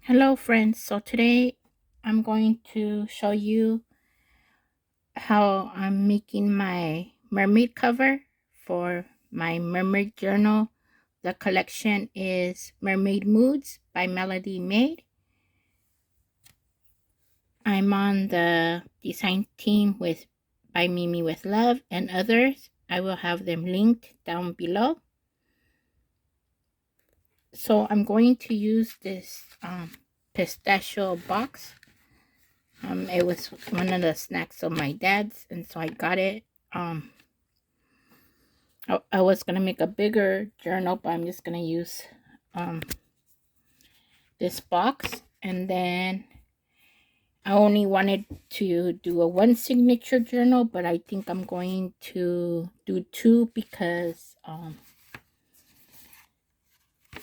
Hello friends, so today I'm going to show you how I'm making my mermaid cover for my mermaid journal. The collection is Mermaid Moods by Melody Made. I'm on the design team with ByMimiWithLove and others. I will have them linked down below. So I'm going to use this pistachio box. It was one of the snacks of my dad's, and so I got it. I was gonna make a bigger journal, but I'm just gonna use this box. And then I only wanted to do a one signature journal, but I think I'm going to do two because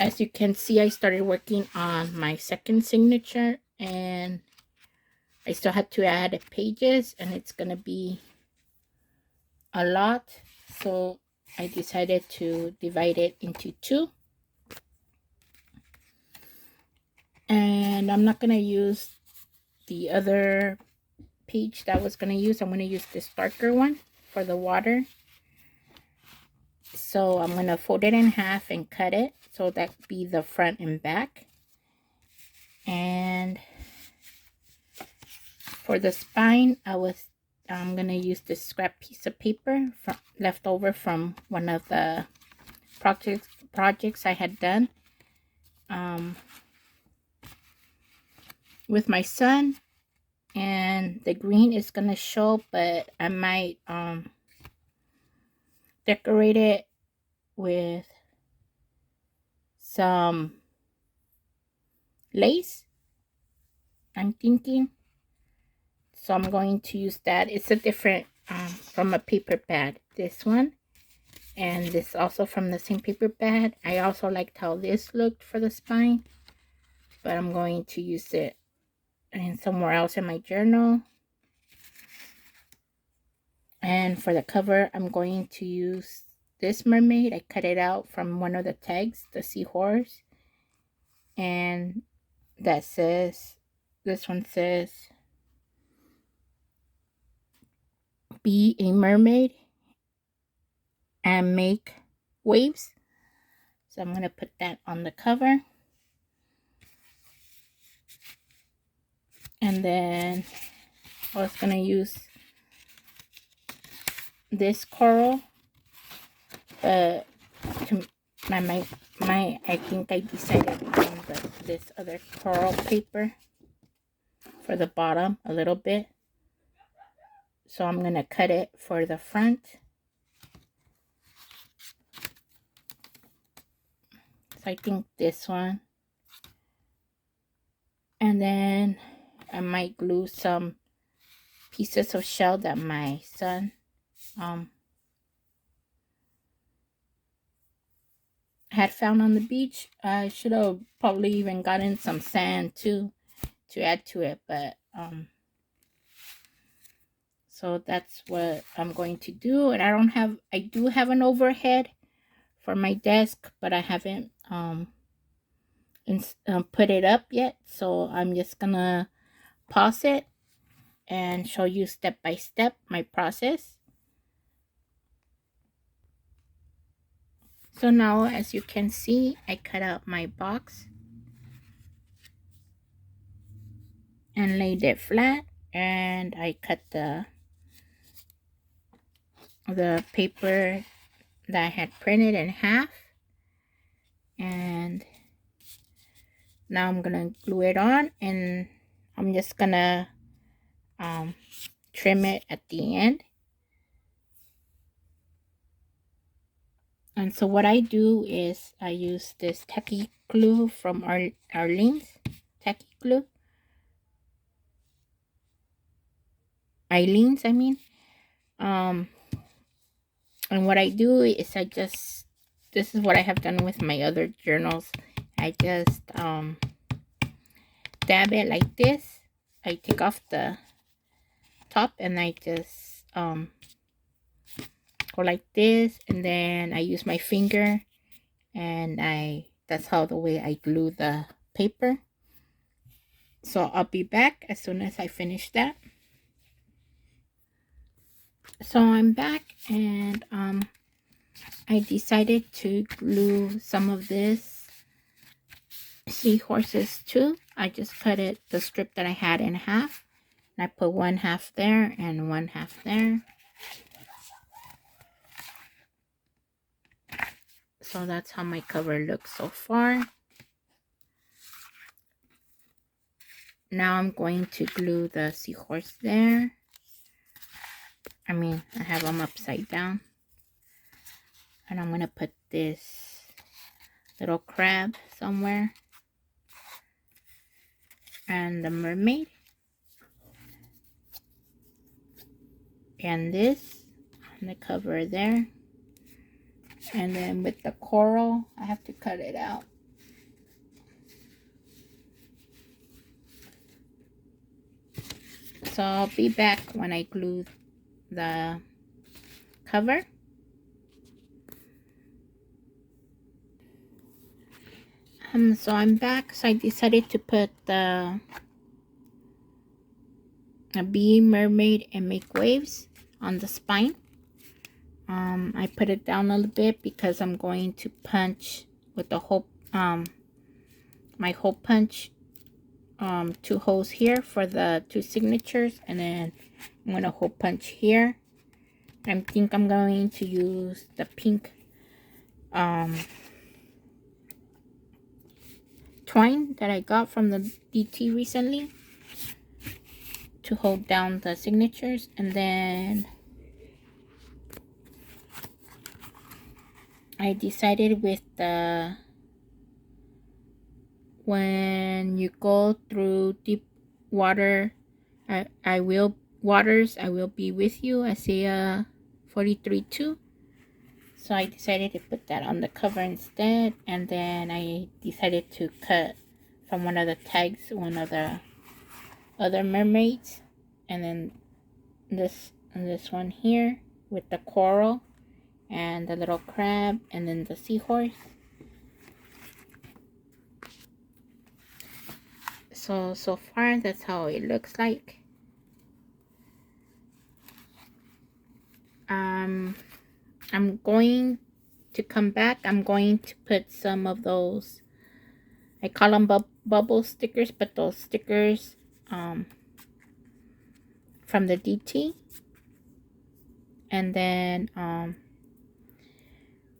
as you can see, I started working on my second signature, and I still had to add pages, and it's gonna be a lot, so I decided to divide it into two. And I'm not going to use the other page that I was going to use. I'm going to use this darker one for the water. So I'm going to fold it in half and cut it so that be the front and back. And for the spine, I'm going to use this scrap piece of paper left over from one of the projects I had done with my son. And the green is going to show, but I might decorate it with some lace, I'm thinking. So I'm going to use that. It's a different from a paper pad, this one, and this also from the same paper pad. I also liked how this looked for the spine, but I'm going to use it in somewhere else in my journal. And for the cover, I'm going to use this mermaid. I cut it out from one of the tags, the seahorse, and that says, this one says, be a mermaid and make waves. So I'm going to put that on the cover. And then I was going to use this coral, but I think I decided on this other coral paper for the bottom a little bit. So I'm going to cut it for the front. So I think this one. And then I might glue some pieces of shell that my son had found on the beach. I should have probably even gotten some sand too to add to it, but so that's what I'm going to do. And I do have an overhead for my desk, but I haven't put it up yet, so I'm just gonna pause it and show you step by step my process. So now, as you can see, I cut out my box and laid it flat, and I cut the paper that I had printed in half, and now I'm gonna glue it on, and I'm just gonna trim it at the end. And so what I do is I use this tacky glue from Arlene's tacky glue. Eileen's, I mean. And what I do is this is what I have done with my other journals. I just dab it like this. I take off the top and I just go like this, and then I use my finger, and that's how the way I glue the paper. So I'll be back as soon as I finish that. So I'm back, and I decided to glue some of this seahorses too. I just cut it, the strip that I had, in half, and I put one half there and one half there. So that's how my cover looks so far. Now I'm going to glue the seahorse there. I mean, I have them upside down. And I'm going to put this little crab somewhere. And the mermaid. And this on the cover there. And then with the coral, I have to cut it out. So I'll be back when I glue the cover. So I'm back. So I decided to put a bee, mermaid, and make waves on the spine. I put it down a little bit because I'm going to punch with the hole, my hole punch, 2 holes here for the 2 signatures, and then I'm going to hole punch here. I think I'm going to use the pink twine that I got from the DT recently to hold down the signatures. And then I decided with the, when you go through deep water, I will be with you, Isaiah 43:2. So I decided to put that on the cover instead. And then I decided to cut from one of the tags, one of the other mermaids. And then this one here with the coral and the little crab, and then the seahorse. So far that's how it looks like. I'm going to come back. I'm going to put some of those, I call them bubble stickers, but those stickers from the DT. And then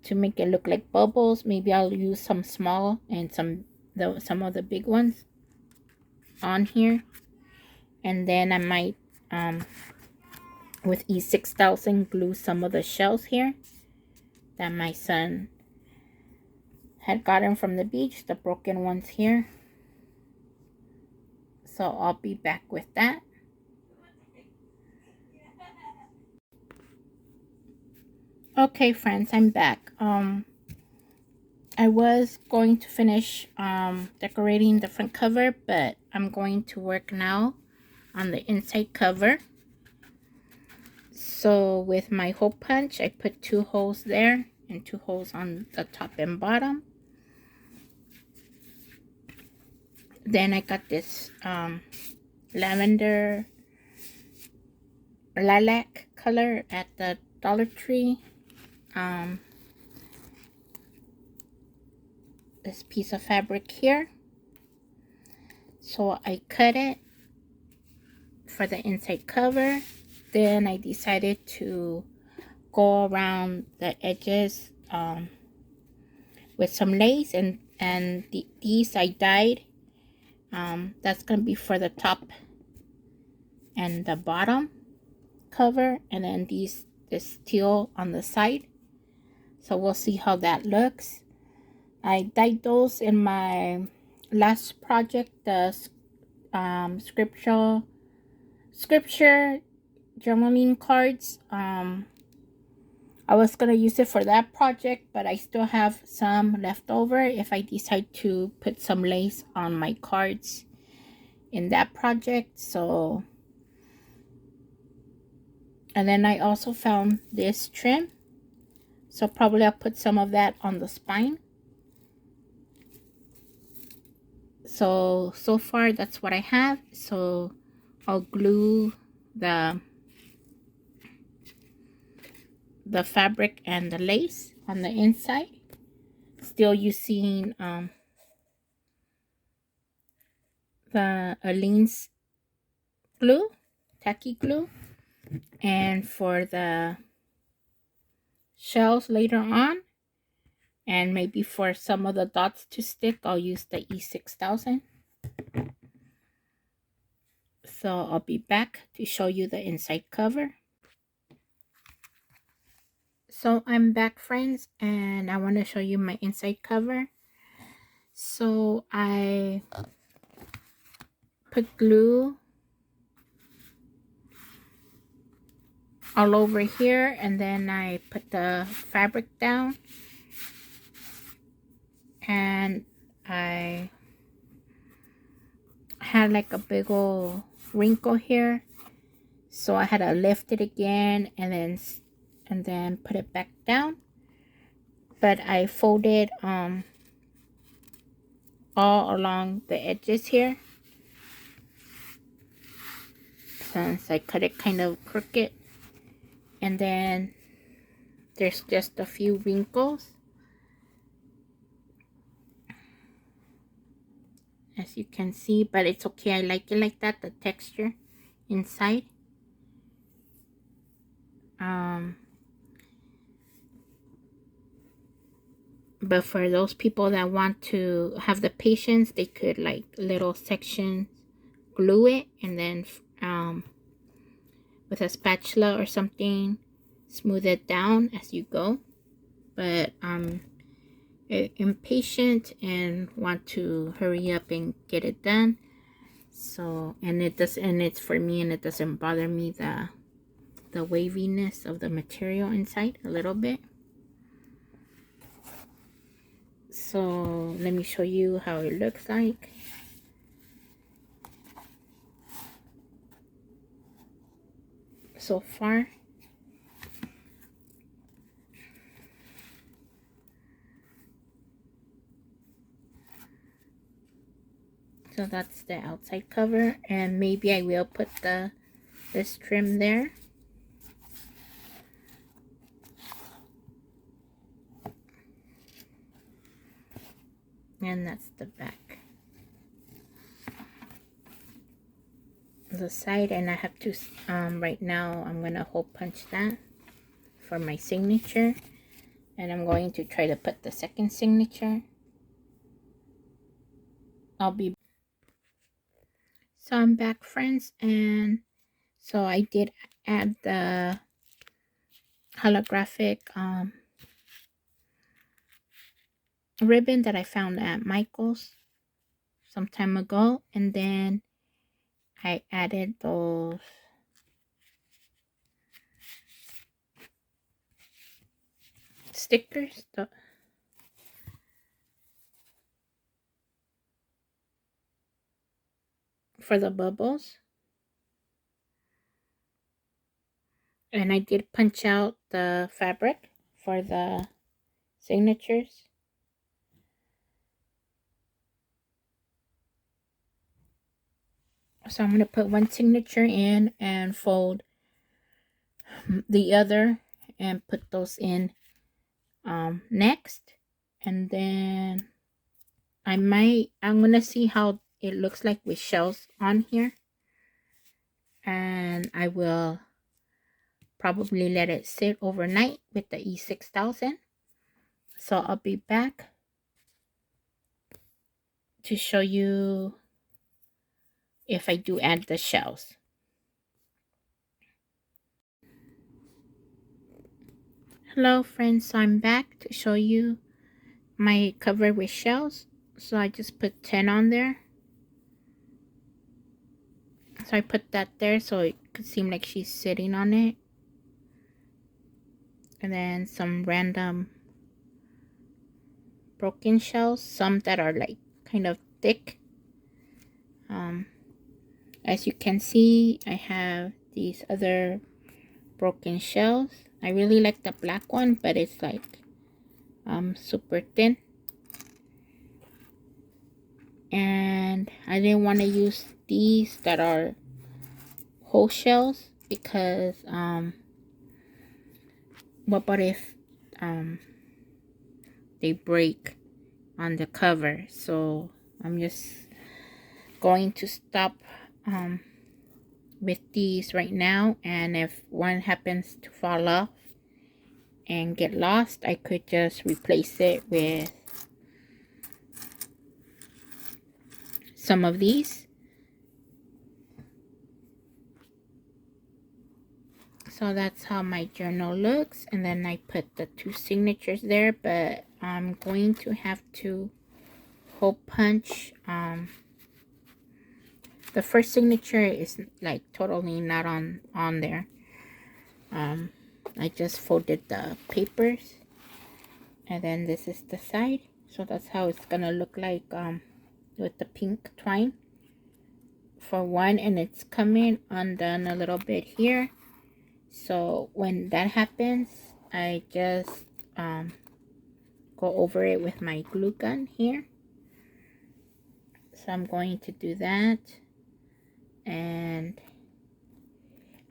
to make it look like bubbles, maybe I'll use some small and some of the big ones on here. And then I might with E6000 glue some of the shells here that my son had gotten from the beach, the broken ones here. So I'll be back with that. Okay friends, I'm back. I was going to finish decorating the front cover, but I'm going to work now on the inside cover. So with my hole punch, I put 2 holes there and 2 holes on the top and bottom. Then I got this lavender lilac color at the Dollar Tree. This piece of fabric here. So I cut it for the inside cover. Then I decided to go around the edges with some lace, and these I dyed. That's gonna be for the top and the bottom cover, and then this teal on the side. So we'll see how that looks. I dyed those in my last project, the scripture journaling cards. I was gonna use it for that project, but I still have some left over if I decide to put some lace on my cards in that project. So, and then I also found this trim, so probably I'll put some of that on the spine. So far that's what I have. So I'll glue the fabric and the lace on the inside, still using the Aleene's glue, tacky glue. And for the shells later on, and maybe for some of the dots to stick, I'll use the E6000. So I'll be back to show you the inside cover. So I'm back, friends, and I want to show you my inside cover. So I put glue all over here, and then I put the fabric down, and I had like a big old wrinkle here, so I had to lift it again and then put it back down. But I folded all along the edges here, since I cut it kind of crooked, and then there's just a few wrinkles, as you can see, but it's okay. I like it like that, the texture inside. But for those people that want to have the patience, they could like little sections glue it, and then with a spatula or something smooth it down as you go. But I'm impatient and want to hurry up and get it done. So, and it's for me, and it doesn't bother me the waviness of the material inside a little bit. So let me show you how it looks like. So far. So that's the outside cover, and maybe I will put this trim there. And that's the back. The side, and I have to right now I'm gonna hole punch that for my signature, and I'm going to try to put the second signature. So I'm back, friends, and so I did add the holographic ribbon that I found at Michael's some time ago, and then I added those stickers for the bubbles, and I did punch out the fabric for the signatures. So I'm going to put one signature in and fold the other and put those in next. And then I'm going to see how it looks like with shells on here. And I will probably let it sit overnight with the E6000. So I'll be back to show you if I do add the shells. Hello, friends, so I'm back to show you my cover with shells. So I just put 10 on there. So I put that there so it could seem like she's sitting on it. And then some random broken shells, some that are like kind of thick. As you can see, I have these other broken shells. I really like the black one, but it's like super thin. And I didn't want to use these that are whole shells because what about if they break on the cover? So I'm just going to stop with these right now, and if one happens to fall off and get lost, I could just replace it with some of these. So that's how my journal looks, and then I put the 2 signatures there, but I'm going to have to hole punch. The first signature is like totally not on there. I just folded the papers, and then this is the side, so that's how it's gonna look like with the pink twine for one, and it's coming undone a little bit here. So when that happens, I just go over it with my glue gun here. So I'm going to do that, and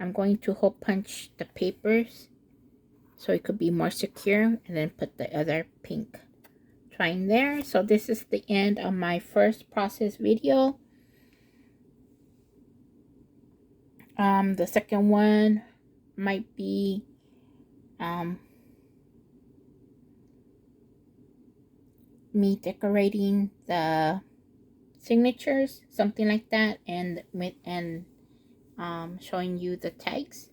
I'm going to hole punch the papers so it could be more secure, and then put the other pink twine there. So this is the end of my first process video. The second one might be me decorating the signatures, something like that, and showing you the tags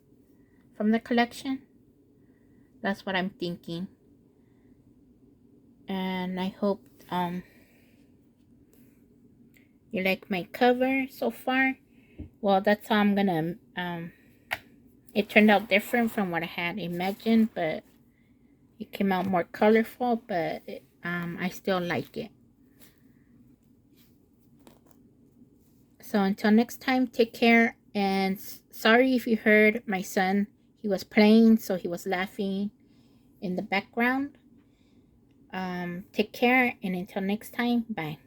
from the collection. That's what I'm thinking, and I hope you like my cover so far. Well, that's how I'm gonna it turned out different from what I had imagined, but it came out more colorful, but I still like it. So until next time, take care, and sorry if you heard my son. He was playing, so he was laughing in the background. Take care, and until next time, bye.